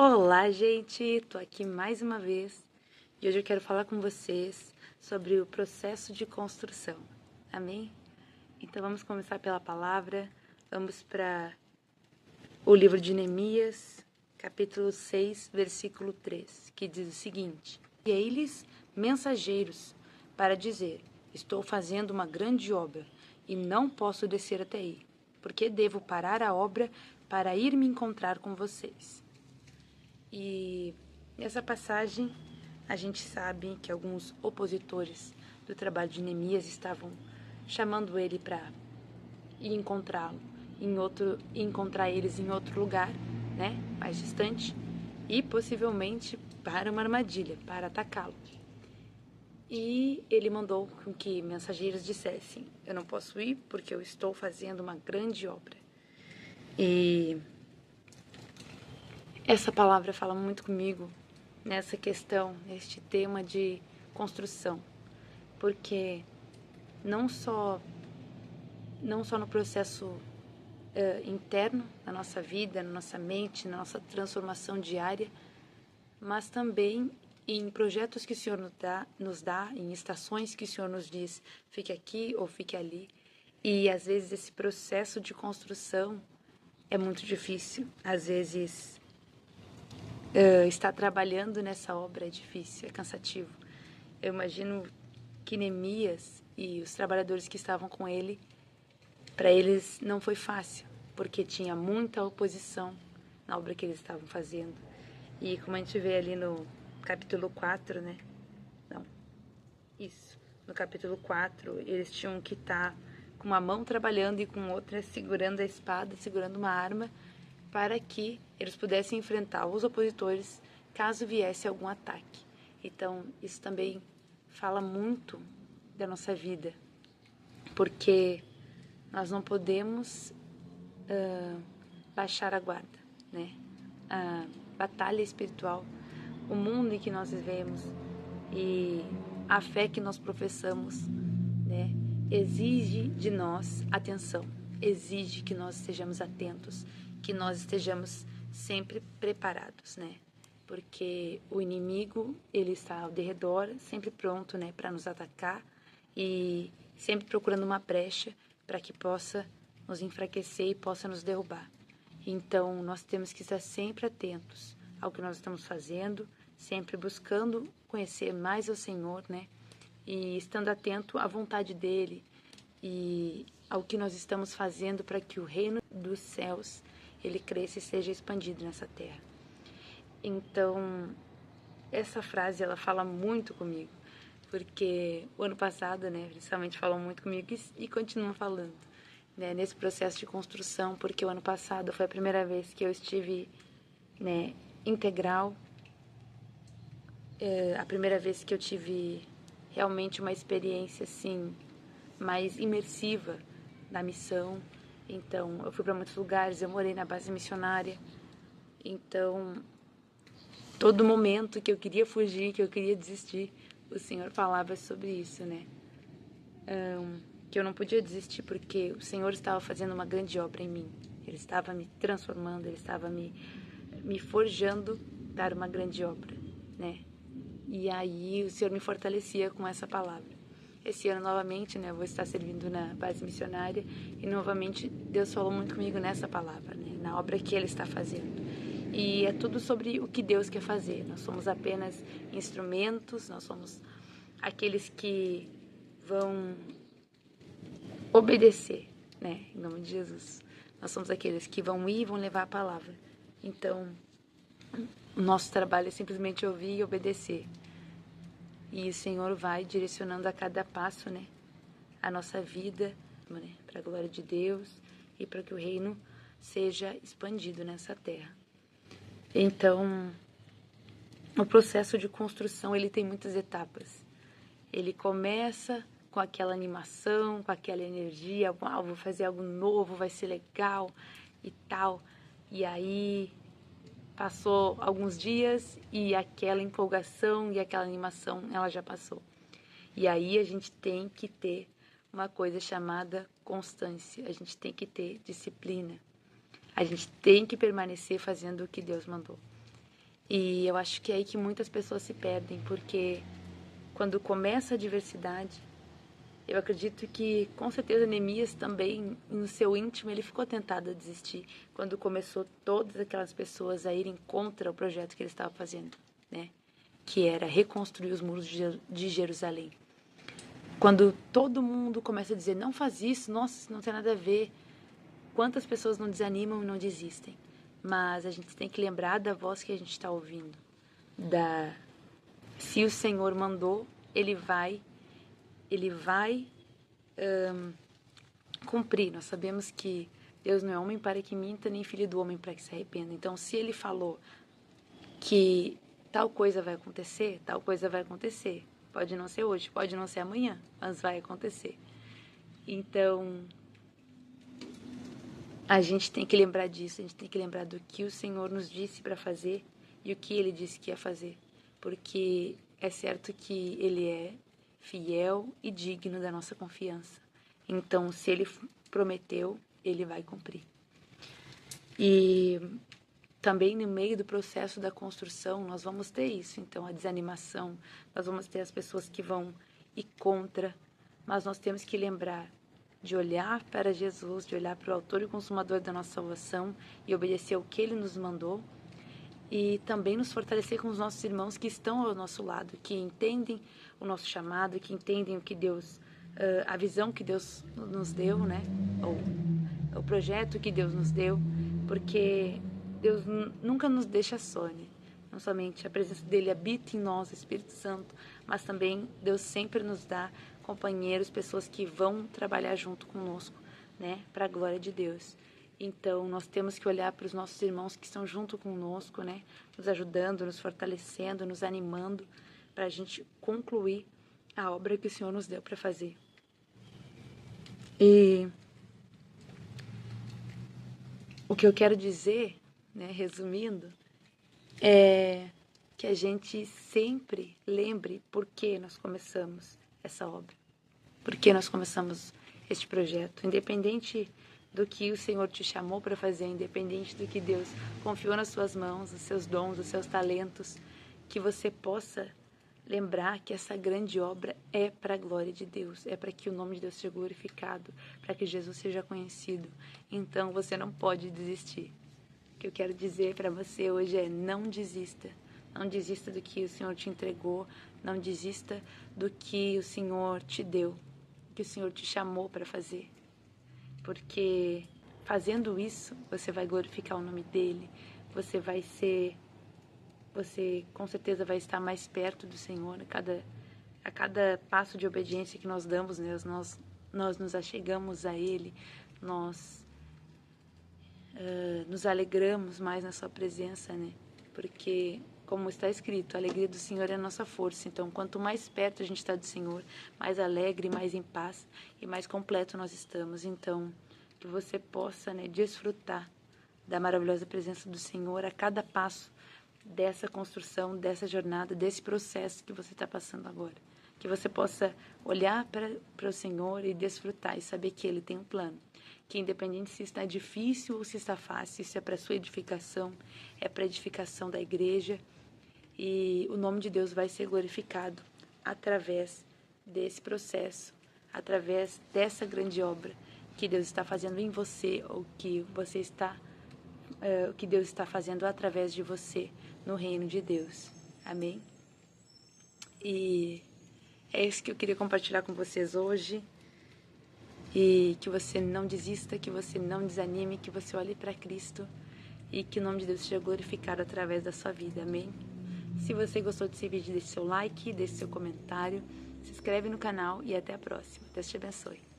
Olá, gente! Tô aqui mais uma vez e hoje eu quero falar com vocês sobre o processo de construção. Amém? Então vamos começar pela palavra. Vamos para o livro de Neemias, capítulo 6, versículo 3, que diz o seguinte: E eles mensageiros para dizer: Estou fazendo uma grande obra e não posso descer até aí, porque devo parar a obra para ir me encontrar com vocês. E nessa passagem a gente sabe que alguns opositores do trabalho de Neemias estavam chamando ele para ir encontrá-lo encontrar eles em outro lugar, né, mais distante, e possivelmente para uma armadilha, para atacá-lo. E ele mandou com que mensageiros dissessem: Eu não posso ir porque eu estou fazendo uma grande obra. E essa palavra fala muito comigo nessa questão, neste tema de construção, porque não só no processo interno da nossa vida, na nossa mente, na nossa transformação diária, mas também em projetos que o Senhor nos dá, em estações que o Senhor nos diz, fique aqui ou fique ali. E às vezes esse processo de construção é muito difícil, às vezes estar trabalhando nessa obra é difícil, é cansativo. Eu imagino que Neemias e os trabalhadores que estavam com ele, para eles não foi fácil, porque tinha muita oposição na obra que eles estavam fazendo. E como a gente vê ali no capítulo 4, né? Não, isso. No capítulo 4, eles tinham que estar com uma mão trabalhando e com outra segurando a espada, segurando uma arma, para que eles pudessem enfrentar os opositores caso viesse algum ataque. Então, isso também fala muito da nossa vida, porque nós não podemos baixar a guarda, né? A batalha espiritual, o mundo em que nós vivemos e a fé que nós professamos, né, exige de nós atenção, exige que nós estejamos atentos, que nós estejamos sempre preparados, né? Porque o inimigo, ele está ao derredor, sempre pronto, né, para nos atacar e sempre procurando uma brecha para que possa nos enfraquecer e possa nos derrubar. Então, nós temos que estar sempre atentos ao que nós estamos fazendo, sempre buscando conhecer mais o Senhor, né? E estando atento à vontade dEle e ao que nós estamos fazendo para que o reino dos céus, ele cresça e seja expandido nessa terra. Então, essa frase, ela fala muito comigo, porque o ano passado, né, principalmente falou muito comigo e continua falando, né, nesse processo de construção, porque o ano passado foi a primeira vez que eu estive, né, integral, a primeira vez que eu tive realmente uma experiência assim mais imersiva na missão. Então, eu fui para muitos lugares, eu morei na base missionária. Então, todo momento que eu queria fugir, que eu queria desistir, o Senhor falava sobre isso, né? Que eu não podia desistir porque o Senhor estava fazendo uma grande obra em mim. Ele estava me transformando, Ele estava me forjando para uma grande obra, né? E aí o Senhor me fortalecia com essa palavra. Esse ano novamente, né, eu vou estar servindo na base missionária e novamente Deus falou muito comigo nessa palavra, né, na obra que Ele está fazendo. E é tudo sobre o que Deus quer fazer. Nós somos apenas instrumentos, nós somos aqueles que vão obedecer, né, em nome de Jesus. Nós somos aqueles que vão ir e vão levar a palavra. Então, o nosso trabalho é simplesmente ouvir e obedecer. E o Senhor vai direcionando a cada passo, né, a nossa vida, né, para a glória de Deus e para que o reino seja expandido nessa terra. Então, o processo de construção, ele tem muitas etapas. Ele começa com aquela animação, com aquela energia, uau, vou fazer algo novo, vai ser legal e tal. E aí passou alguns dias e aquela empolgação e aquela animação, ela já passou. E aí a gente tem que ter uma coisa chamada constância, a gente tem que ter disciplina, a gente tem que permanecer fazendo o que Deus mandou. E eu acho que é aí que muitas pessoas se perdem, porque quando começa a adversidade, eu acredito que com certeza Neemias também, no seu íntimo, ele ficou tentado a desistir quando começou todas aquelas pessoas a irem contra o projeto que ele estava fazendo, né? Que era reconstruir os muros de Jerusalém. Quando todo mundo começa a dizer, não faz isso, nossa, isso não tem nada a ver, quantas pessoas não desanimam e não desistem? Mas a gente tem que lembrar da voz que a gente está ouvindo. Se o Senhor mandou, Ele vai cumprir. Nós sabemos que Deus não é homem para que minta, nem filho do homem para que se arrependa. Então, se Ele falou que tal coisa vai acontecer, tal coisa vai acontecer. Pode não ser hoje, pode não ser amanhã, mas vai acontecer. Então, a gente tem que lembrar disso, a gente tem que lembrar do que o Senhor nos disse para fazer e o que Ele disse que ia fazer. Porque é certo que Ele é fiel e digno da nossa confiança. Então, se Ele prometeu, Ele vai cumprir. E também no meio do processo da construção, nós vamos ter isso. Então, a desanimação, nós vamos ter as pessoas que vão ir contra, mas nós temos que lembrar de olhar para Jesus, de olhar para o autor e consumador da nossa salvação e obedecer ao que Ele nos mandou, e também nos fortalecer com os nossos irmãos que estão ao nosso lado, que entendem o nosso chamado, que entendem o que Deus, a visão que Deus nos deu, né? Ou o projeto que Deus nos deu, porque Deus nunca nos deixa só, né? Não somente a presença dele habita em nós, o Espírito Santo, mas também Deus sempre nos dá companheiros, pessoas que vão trabalhar junto conosco, né? Para a glória de Deus. Então, nós temos que olhar para os nossos irmãos que estão junto conosco, né? Nos ajudando, nos fortalecendo, nos animando, para a gente concluir a obra que o Senhor nos deu para fazer. E o que eu quero dizer, né, resumindo, é que a gente sempre lembre por que nós começamos essa obra, por que nós começamos este projeto, independente do que o Senhor te chamou para fazer, independente do que Deus confiou nas suas mãos, os seus dons, os seus talentos, que você possa lembrar que essa grande obra é para a glória de Deus, é para que o nome de Deus seja glorificado, para que Jesus seja conhecido. Então você não pode desistir. O que eu quero dizer para você hoje é: não desista. Não desista do que o Senhor te entregou, não desista do que o Senhor te deu, que o Senhor te chamou para fazer. Porque fazendo isso, você vai glorificar o nome dele, você com certeza vai estar mais perto do Senhor. A cada passo de obediência que nós damos, né, nós nos achegamos a Ele, nós nos alegramos mais na sua presença, né? Porque, como está escrito, a alegria do Senhor é a nossa força. Então, quanto mais perto a gente está do Senhor, mais alegre, mais em paz e mais completo nós estamos. Então, que você possa, né, desfrutar da maravilhosa presença do Senhor a cada passo dessa construção, dessa jornada, desse processo que você está passando agora. Que você possa olhar para o Senhor e desfrutar e saber que Ele tem um plano. Que independente se está difícil ou se está fácil, isso é para a sua edificação, é para a edificação da igreja. E o nome de Deus vai ser glorificado através desse processo, através dessa grande obra que Deus está fazendo em você, ou que que Deus está fazendo através de você no reino de Deus. Amém? E é isso que eu queria compartilhar com vocês hoje. E que você não desista, que você não desanime, que você olhe para Cristo e que o nome de Deus seja glorificado através da sua vida. Amém? Se você gostou desse vídeo, deixe seu like, deixe seu comentário, se inscreve no canal e até a próxima. Deus te abençoe.